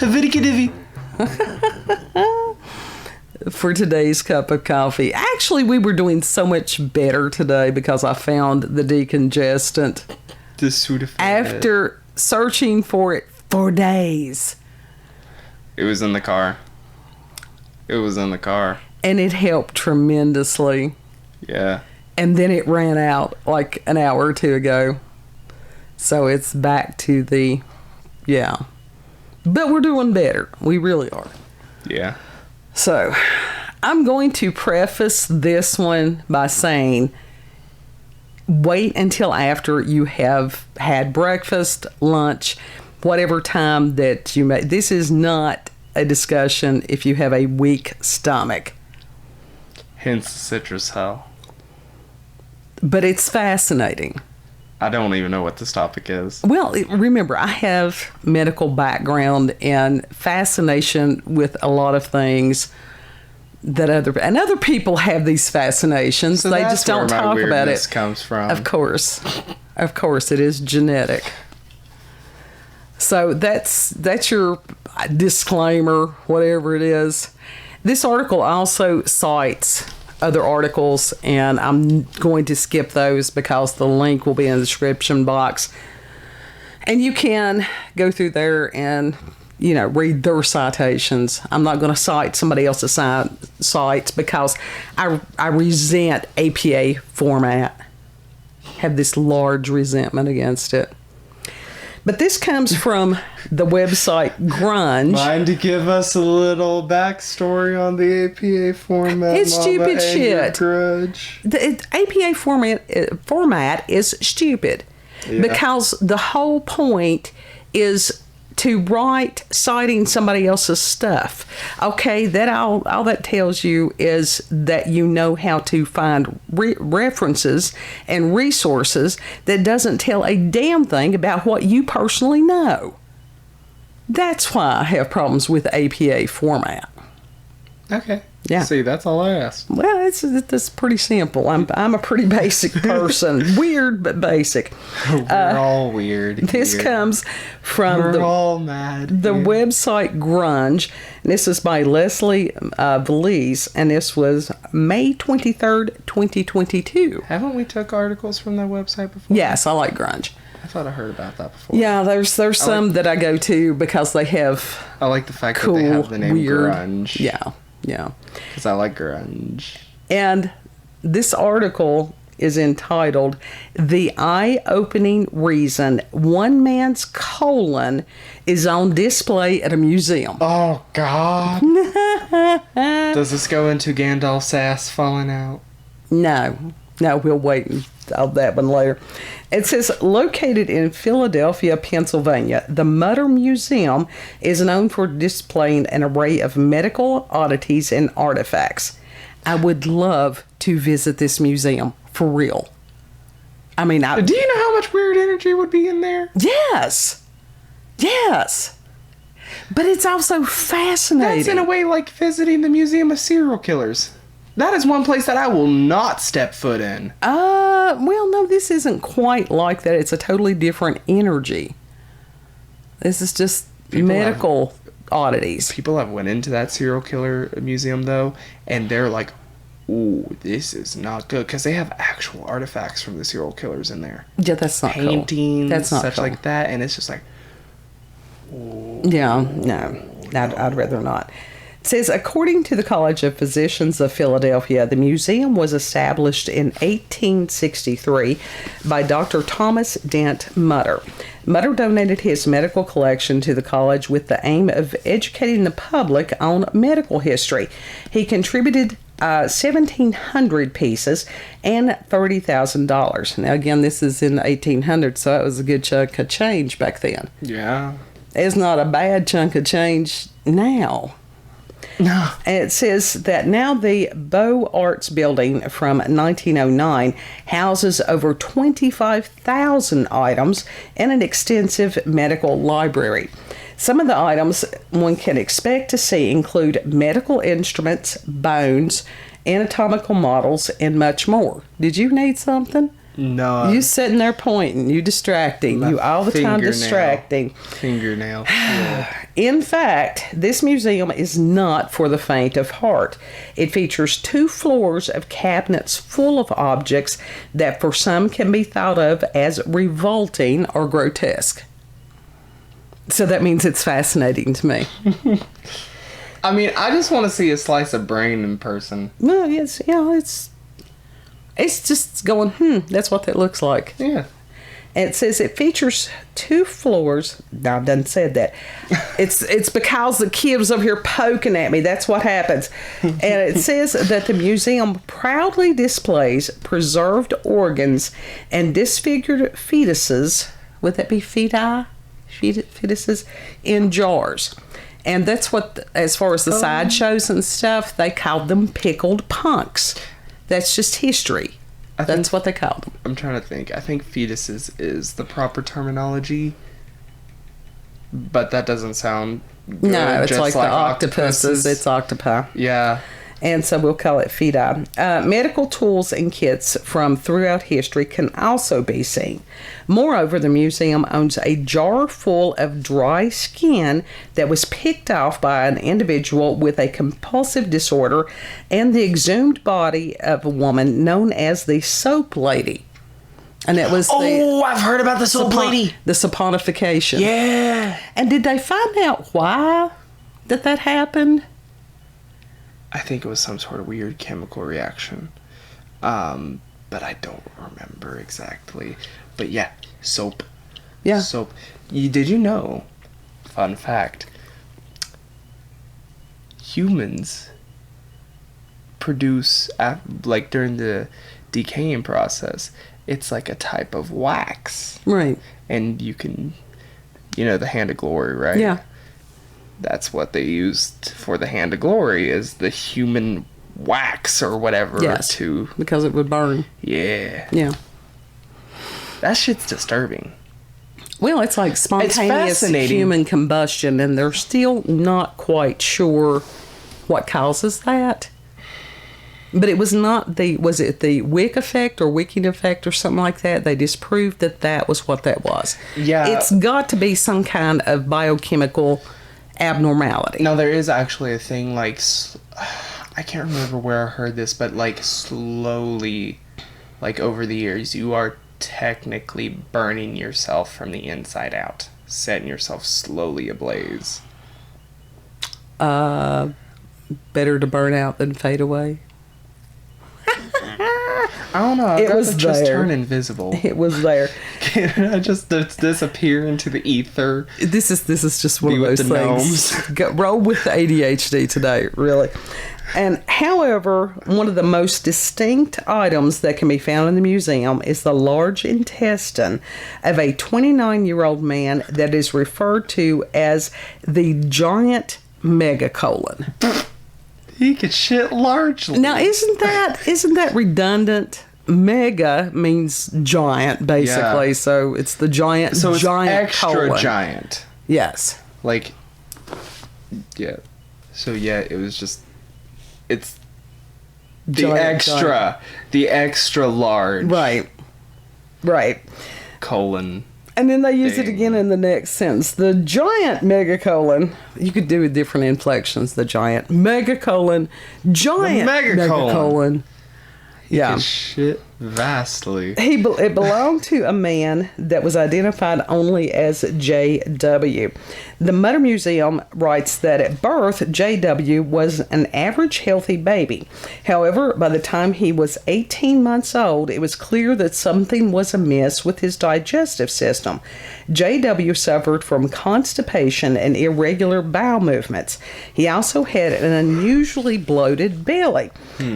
Havidiki-divvy. For today's cup of coffee. Actually, we were doing so much better today because I found the decongestant. After searching for it for days. It was in the car. And it helped tremendously. Yeah. And then it ran out like an hour or two ago. So it's back to the, yeah. But we're doing better. We really are. Yeah. So I'm going to preface this one by saying, wait until after you have had breakfast, lunch, whatever time that you may. This is not a discussion if you have a weak stomach. Hence the citrus hell. But it's fascinating. I don't even know what this topic is. Well, remember, I have medical background and fascination with a lot of things that other people have these fascinations. So they just don't talk about it. Comes from. Of course, it is genetic. So that's your disclaimer, whatever it is. This article also cites other articles, and I'm going to skip those because the link will be in the description box. And you can go through there and, read their citations. I'm not going to cite somebody else's sites because I resent APA format. Have this large resentment against it. But this comes from the website Grunge. Mind to give us a little backstory on the APA format? It's stupid shit. Grudge. The APA format is stupid because the whole point is to write citing somebody else's stuff. Okay, that all that tells you is that you know how to find references and resources. That doesn't tell a damn thing about what you personally know. That's why I have problems with APA format. Okay. Yeah. See, that's all I asked. Well, it's pretty simple. I'm a pretty basic person. Weird, but basic. We're all weird. This comes from all mad. The website Grunge. And this is by Leslie Veliz, and this was May 23rd, 2022. Haven't we took articles from that website before? Yes, I like Grunge. I thought I heard about that before. Yeah, there's some that I go to because they have I like the fact cool, that they have the name weird, Grunge. Yeah. Because I like grunge. And this article is entitled, "The Eye-Opening Reason One Man's Colon is on Display at a Museum." Oh, God. Does this go into Gandalf's ass falling out? No, we'll wait on that one later. It says, located in Philadelphia, Pennsylvania, the Mutter Museum is known for displaying an array of medical oddities and artifacts. I would love to visit this museum, for real. I mean, do you know how much weird energy would be in there? Yes. But it's also fascinating. That's in a way like visiting the Museum of Serial Killers. That is one place that I will not step foot in. Well, no, this isn't quite like that. It's a totally different energy. This is just medical oddities. People have went into that serial killer museum, though, and they're like, ooh, this is not good. Because they have actual artifacts from the serial killers in there. Yeah, that's not Paintings, cool. That's not such cool. like that, and it's just like, ooh. Yeah, no, I'd rather not. It says, according to the College of Physicians of Philadelphia, the museum was established in 1863 by Dr. Thomas Dent Mutter. Mutter donated his medical collection to the college with the aim of educating the public on medical history. He contributed 1,700 pieces and $30,000. Now, again, this is in the 1800s, so that was a good chunk of change back then. Yeah. It's not a bad chunk of change now. No. And it says that now the Beaux Arts building from 1909 houses over 25,000 items and an extensive medical library. Some of the items one can expect to see include medical instruments, bones, anatomical models, and much more. Did you need something? No. You sitting there pointing, you distracting, you all the time distracting. Fingernail. Yeah. In fact, this museum is not for the faint of heart. It features 2 floors of cabinets full of objects that for some can be thought of as revolting or grotesque. So that means it's fascinating to me. I mean, I just want to see a slice of brain in person. Well, yes, it's just going, that's what that looks like. Yeah. And it says it features 2 floors. No, it doesn't say that. It's because the kid was over here poking at me. That's what happens. And it says that the museum proudly displays preserved organs and disfigured fetuses. Would that be feti? Fetuses in jars. And that's what, as far as the sideshows and stuff, they called them pickled punks. That's just history. That's what they called them. I'm trying to think. I think fetuses is the proper terminology, but that doesn't sound good. No, it's like the octopuses. It's octopi. Yeah. And so we'll call it feti. Medical tools and kits from throughout history can also be seen. Moreover, the museum owns a jar full of dry skin that was picked off by an individual with a compulsive disorder and the exhumed body of a woman known as the soap lady. And it was I've heard about the soap lady. The saponification. Yeah. And did they find out why that happened? I think it was some sort of weird chemical reaction. But I don't remember exactly. But yeah, soap. Yeah. Soap. Did you know, fun fact, humans produce, like during the decaying process, it's like a type of wax. Right. And you can, the Hand of Glory, right? Yeah. That's what they used for the Hand of Glory, is the human wax or whatever. Yes, because it would burn. Yeah. Yeah. That shit's disturbing. Well, it's like spontaneous human combustion, and they're still not quite sure what causes that. But it was not was it the wick effect or wicking effect or something like that? They disproved that was what that was. Yeah. It's got to be some kind of biochemical abnormality. Now, there is actually a thing like, I can't remember where I heard this, but like slowly, like over the years, you are technically burning yourself from the inside out, setting yourself slowly ablaze. Better to burn out than fade away. I don't know. It was just there. turn invisible. It was there. Can I just disappear into the ether? This is just one of those things. Roll with the ADHD today, really. And however, one of the most distinct items that can be found in the museum is the large intestine of a 29-year-old man that is referred to as the giant megacolon. He could shit largely. Now, isn't that redundant? Mega means giant, basically. Yeah. So it's the giant. So it's giant extra colon. Giant. Yes. Like, yeah. So yeah, it was just. It's the giant. The extra large. Right. Colon. And then they use it again in the next sentence. The giant megacolon. You could do with different inflections. The giant megacolon. Giant megacolon. Yeah. Shit vastly. It belonged to a man that was identified only as J.W. The Mutter Museum writes that at birth, J.W. was an average healthy baby. However, by the time he was 18 months old, it was clear that something was amiss with his digestive system. J.W. suffered from constipation and irregular bowel movements. He also had an unusually bloated belly.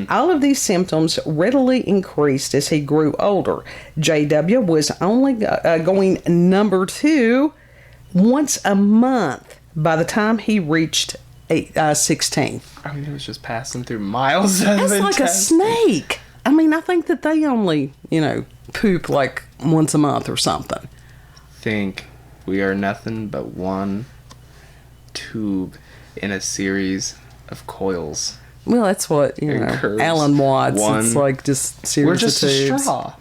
All of these symptoms readily increased as he grew older. J.W. was only going number 2 once a month by the time he reached 16. I mean, it was just passing through miles of That's like a snake. I mean, I think that they only, poop like once a month or something. Think we are nothing but one tube in a series of coils. Well, that's what, Alan Watts. It's like just series We're just of tubes. a straw.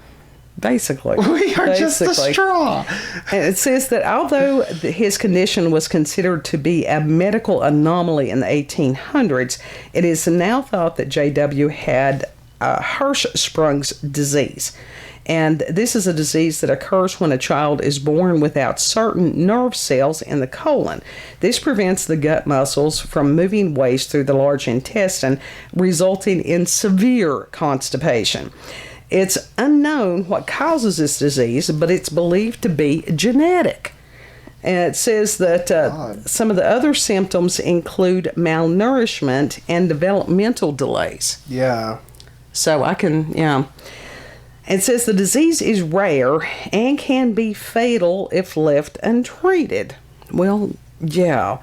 Basically. We are just the Basically. straw. And it says that although his condition was considered to be a medical anomaly in the 1800s, it is now thought that J.W. had Hirschsprung's disease. And this is a disease that occurs when a child is born without certain nerve cells in the colon. This prevents the gut muscles from moving waste through the large intestine, resulting in severe constipation. It's unknown what causes this disease, but it's believed to be genetic. And it says that some of the other symptoms include malnourishment and developmental delays. Yeah. So It says the disease is rare and can be fatal if left untreated. Well, yeah.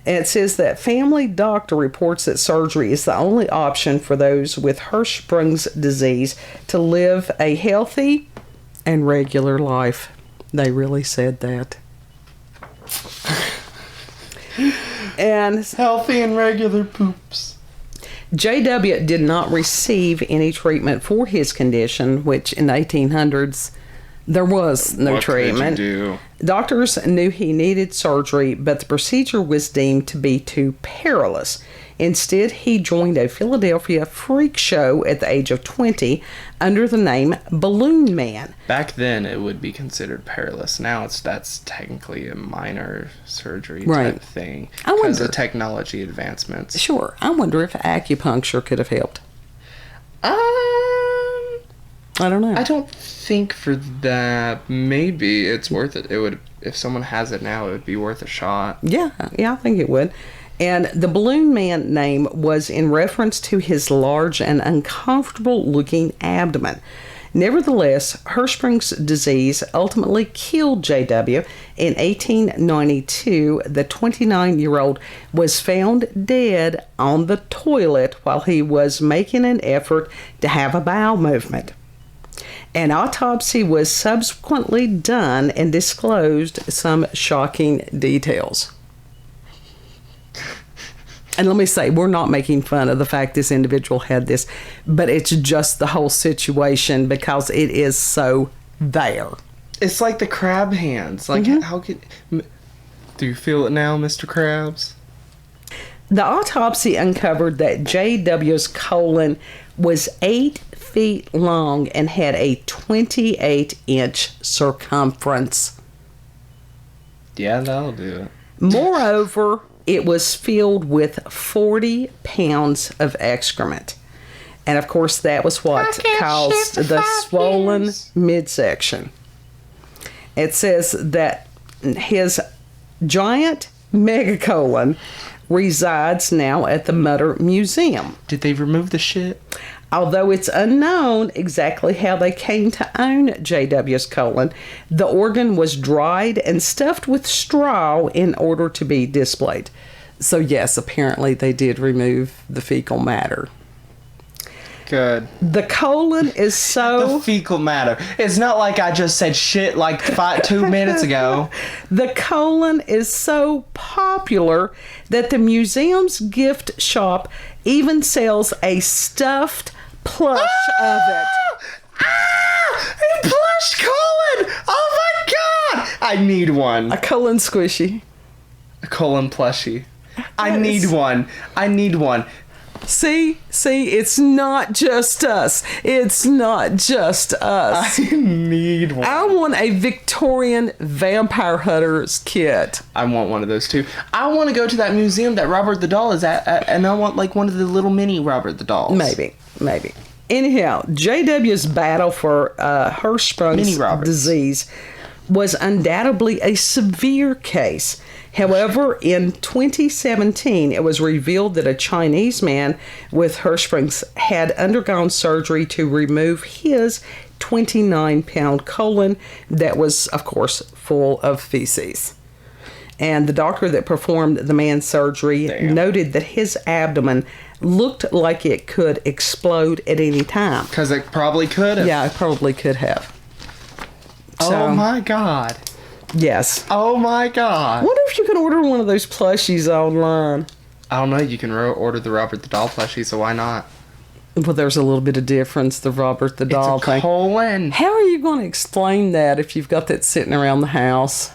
And it says that family doctor reports that surgery is the only option for those with Hirschsprung's disease to live a healthy and regular life. They really said that. And Healthy and regular poops. J.W. did not receive any treatment for his condition, which in the 1800s there was no treatment. What could you do? Doctors knew he needed surgery, but the procedure was deemed to be too perilous. Instead, he joined a Philadelphia freak show at the age of 20 under the name Balloon Man. Back then, it would be considered perilous. Now, that's technically a minor surgery type thing because of technology advancements. Sure. I wonder if acupuncture could have helped. I don't know. I don't think for that. Maybe it's worth it. It would, if someone has it now, it would be worth a shot. Yeah, I think it would. And the Balloon Man name was in reference to his large and uncomfortable-looking abdomen. Nevertheless, Hirschsprung's disease ultimately killed J.W. In 1892, the 29-year-old was found dead on the toilet while he was making an effort to have a bowel movement. An autopsy was subsequently done and disclosed some shocking details. And let me say, we're not making fun of the fact this individual had this, but it's just the whole situation because it is so there. It's like the crab hands. Like, how could... Do you feel it now, Mr. Krabs? The autopsy uncovered that J.W.'s colon was 8 feet long and had a 28-inch circumference. Yeah, that'll do it. Moreover, it was filled with 40 pounds of excrement. And of course, that was what caused the swollen midsection. It says that his giant megacolon resides now at the Mutter Museum. Did they remove the shit? Although it's unknown exactly how they came to own J.W.'s colon, the organ was dried and stuffed with straw in order to be displayed. So yes, apparently they did remove the fecal matter. Good. The colon is so... The fecal matter. It's not like I just said shit like 2 minutes ago. The colon is so popular that the museum's gift shop even sells a stuffed plush of it. A plush colon! Oh my god! I need one. A colon squishy. A colon plushie. I need one. I need one. See, it's not just us. It's not just us. I need one. I want a Victorian vampire hunter's kit. I want one of those too. I want to go to that museum that Robert the Doll is at, and I want like one of the little mini Robert the Dolls. Maybe. Anyhow, J.W.'s battle for Hirschsprung's disease was undoubtedly a severe case. However, in 2017, it was revealed that a Chinese man with Hirschsprung's had undergone surgery to remove his 29-pound colon that was, of course, full of feces. And the doctor that performed the man's surgery noted that his abdomen looked like it could explode at any time. Because it probably could have. Yeah, it probably could have. Oh my god. Yes. Oh my god. I wonder if you can order one of those plushies online. I don't know. You can order the Robert the Doll plushie, so why not? Well, there's a little bit of difference. The Robert the doll It's a thing. colon. How are you going to explain that if you've got that sitting around the house?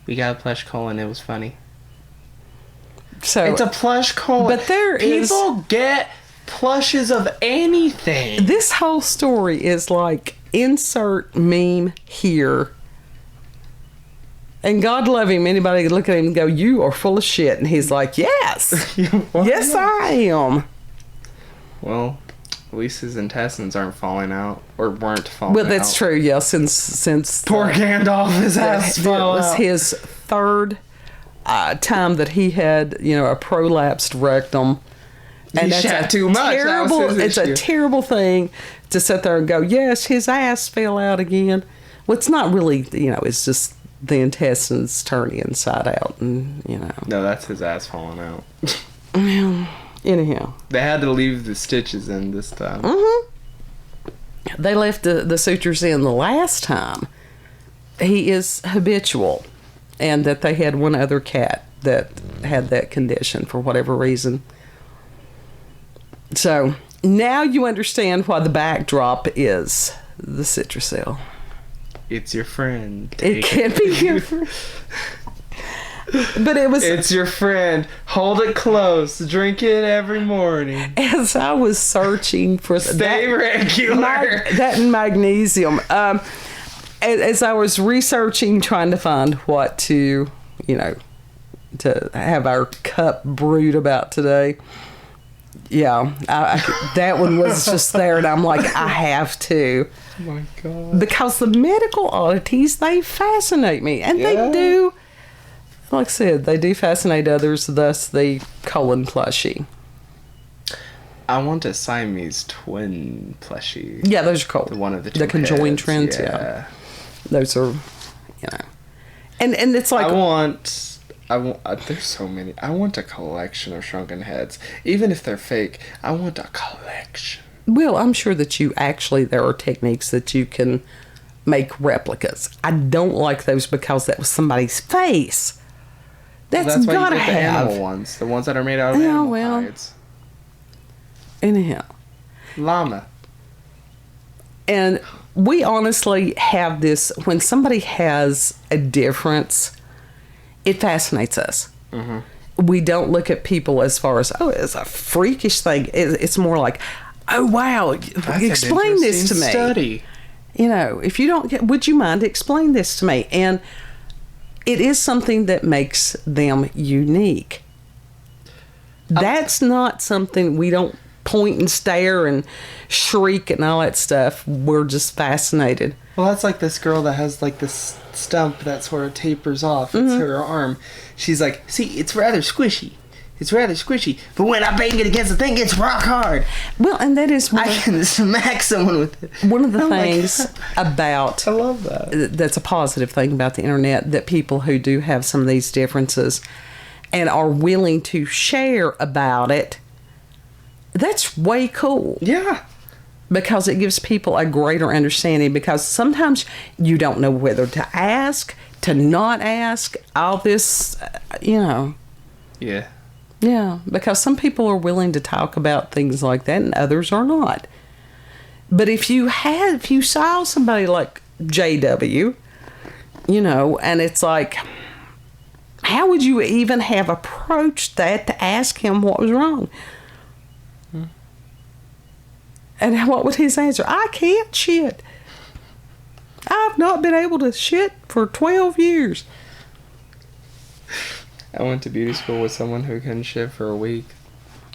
We got a plush colon. It was funny. So It's a plush colon. But there is- People get plushes of anything. this whole story is like insert meme here. And God love him. Anybody could look at him and go, "You are full of shit," and he's like, "Yes, yes, I am." Well, at least his intestines aren't falling out, or weren't falling out. Well, that's true. Yeah, since Poor Gandalf, his ass it fell was out. his third time that he had, a prolapsed rectum. He shat too much. That was Terrible. his It's a issue. terrible thing to sit there and go, "Yes, his ass fell out again." Well, it's not really. It's just the intestines turn inside out, and No, that's his ass falling out. Anyhow, They had to leave the stitches in this time. they left the sutures in the last time. He is habitual, and that they had one other cat that had that condition for whatever reason. So now you understand why the backdrop is the citruselle. It's your friend. It can be your but it was It's your friend. Hold it close. Drink it every morning. as I was searching for Stay regular. that and magnesium. As I was researching, trying to find what to to have our cup brewed about today. Yeah, that one was just there, and I'm like, I have to. Oh my God. Because the medical oddities, they fascinate me. And Yeah. they do, like I said, they do fascinate others, thus the colon plushie. I want a Siamese twin plushie. Yeah, those are cool. The one of the two The conjoined heads, twins, yeah. Those are, And it's like, there's so many. I want a collection of shrunken heads. Even if they're fake, I want a collection. well, I'm sure that there are techniques that you can make replicas. I don't like those because that was somebody's face. That's why gotta you get the have. animal ones. The ones that are made out of Yeah, animal well. hides. Anyhow. Llama. And we honestly have this, when somebody has a difference, it fascinates us. Mm-hmm. We don't look at people as far as, oh, it's a freakish thing. It's more like, oh, wow, explain this to me. Study. If you don't get, would you mind explain this to me? And it is something that makes them unique. That's not something we don't point and stare and shriek and all that stuff. We're just fascinated. Well, that's like this girl that has like this stump that sort of tapers off. It's her arm. She's like, see, it's rather squishy. It's rather squishy. But when I bang it against the thing, it's rock hard. Well, and that is I can smack someone with it. one of the Oh my things God. about I love that. that's a positive thing about the internet, that people who do have some of these differences and are willing to share about it, that's way cool. Yeah. Because it gives people a greater understanding, because sometimes you don't know whether to ask, to not ask, all this, Yeah. Yeah, because some people are willing to talk about things like that and others are not. But if you saw somebody like JW, and it's like, how would you even have approached that to ask him what was wrong? And what would his answer? I can't shit. I've not been able to shit for 12 years. I went to beauty school with someone who couldn't shit for a week.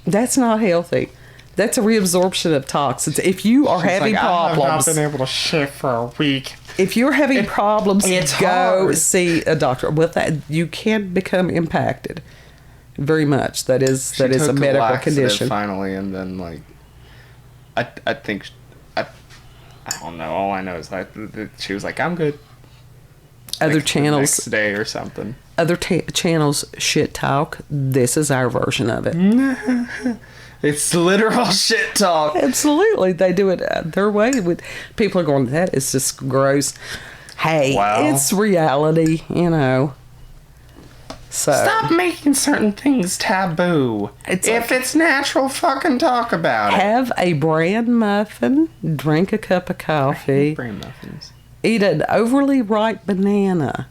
That's not healthy. That's a reabsorption of toxins. If you are having I have not problems, been able to shit for a week. if you're having problems, it's go hard. see a doctor. With that, you can become impacted very much. That is She a took medical laxative condition. finally, and then I think I don't know. All I know is she was like, I'm good. Other Like, the channels, next day or something. other channels shit talk. This is our version of it. It's literal shit talk. Absolutely, they do it their way. With people are going, that is just gross. Hey, Wow. it's reality, So Stop making certain things taboo. If it's natural, fucking talk about it. have a bran muffin, drink a cup of coffee, Bran muffins. eat an overly ripe banana.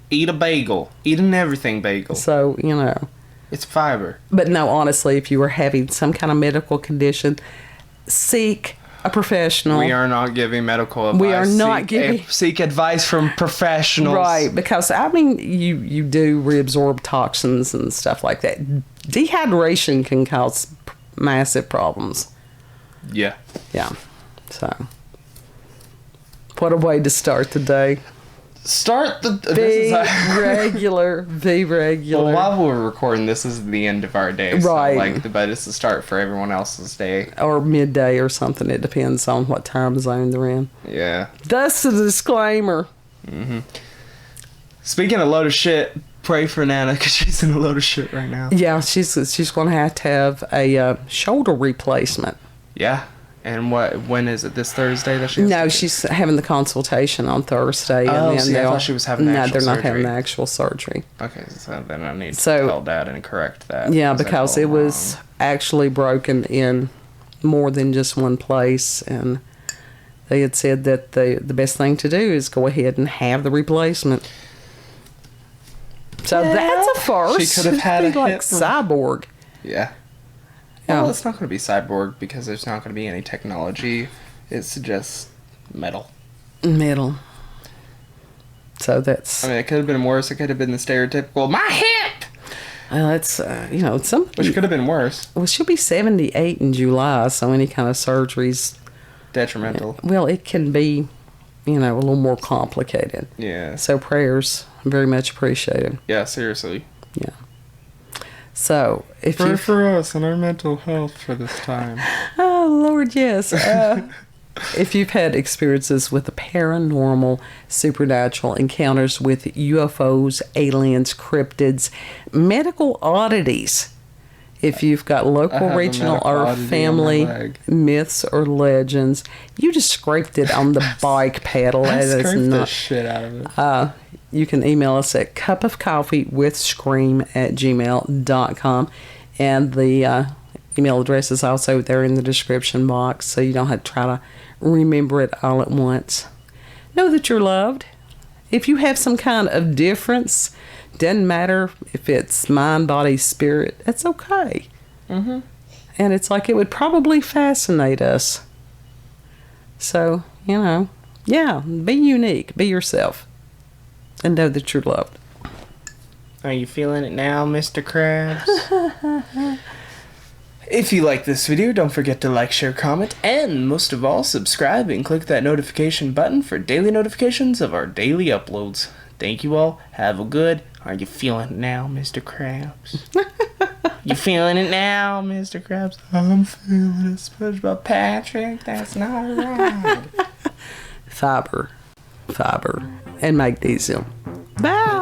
Eat a bagel. Eat an everything bagel. So, you know. It's fiber. But no, honestly, if you were having some kind of medical condition, seek a professional. We are not giving medical advice. We are not giving... Seek advice from professionals. Right, because, I mean, you do reabsorb toxins and stuff like that. Dehydration can cause massive problems. Yeah. Yeah, so... What a way to start the day. Start the... Be regular. Be regular. Well, while we're recording, this is the end of our day. Right. So, but it's the start for everyone else's day. Or midday or something. It depends on what time zone they're in. Yeah. That's the disclaimer. Speaking of load of shit, pray for Nana because she's in a load of shit right now. Yeah, she's going to have a shoulder replacement. Yeah. And when is it? This Thursday that she has No, to she's having the consultation on Thursday. Oh, and then see, I thought she was having the actual No, they're not surgery. having the actual surgery. Okay, so then I need to So- tell Dad and correct that. Yeah, I because told it was Mom. actually broken in more than just one place. And they had said that the best thing to do is go ahead and have the replacement. So Well, that's a first. she could have had It'd be a like hip- cyborg. Yeah. Yeah. Well, it's not going to be cyborg because there's not going to be any technology. It's just metal. Metal. So that's... I mean, it could have been worse. It could have been the stereotypical, my hip! It's, some... Which could have been worse. Well, she'll be 78 in July, so any kind of surgeries... Detrimental. Well, it can be, a little more complicated. Yeah. So prayers, very much appreciated. Yeah, seriously. Yeah. So, if Pray you... for us and our mental health for this time. Oh, Lord, yes. If you've had experiences with the paranormal, supernatural, encounters with UFOs, aliens, cryptids, medical oddities, if you've got I local, have a regional, medical or oddity on my family leg. myths or legends, you just scraped it on the bike pedal. I and it's scraped the not- shit out of it. You can email us at cupofcoffeewithscream@gmail.com. And the email address is also there in the description box, so you don't have to try to remember it all at once. Know that you're loved. If you have some kind of difference, doesn't matter if it's mind, body, spirit, that's okay. Mm-hmm. And it's like it would probably fascinate us. So, yeah, be unique, be yourself. And know that you're loved. Are you feeling it now, Mr. Krabs? If you like this video, don't forget to like, share, comment, and most of all, subscribe and click that notification button for daily notifications of our daily uploads. Thank you all. Have a good... Are you feeling it now, Mr. Krabs? You feeling it now, Mr. Krabs? I'm feeling it, SpongeBob Patrick. That's not right. Fiber, and magnesium. Bye.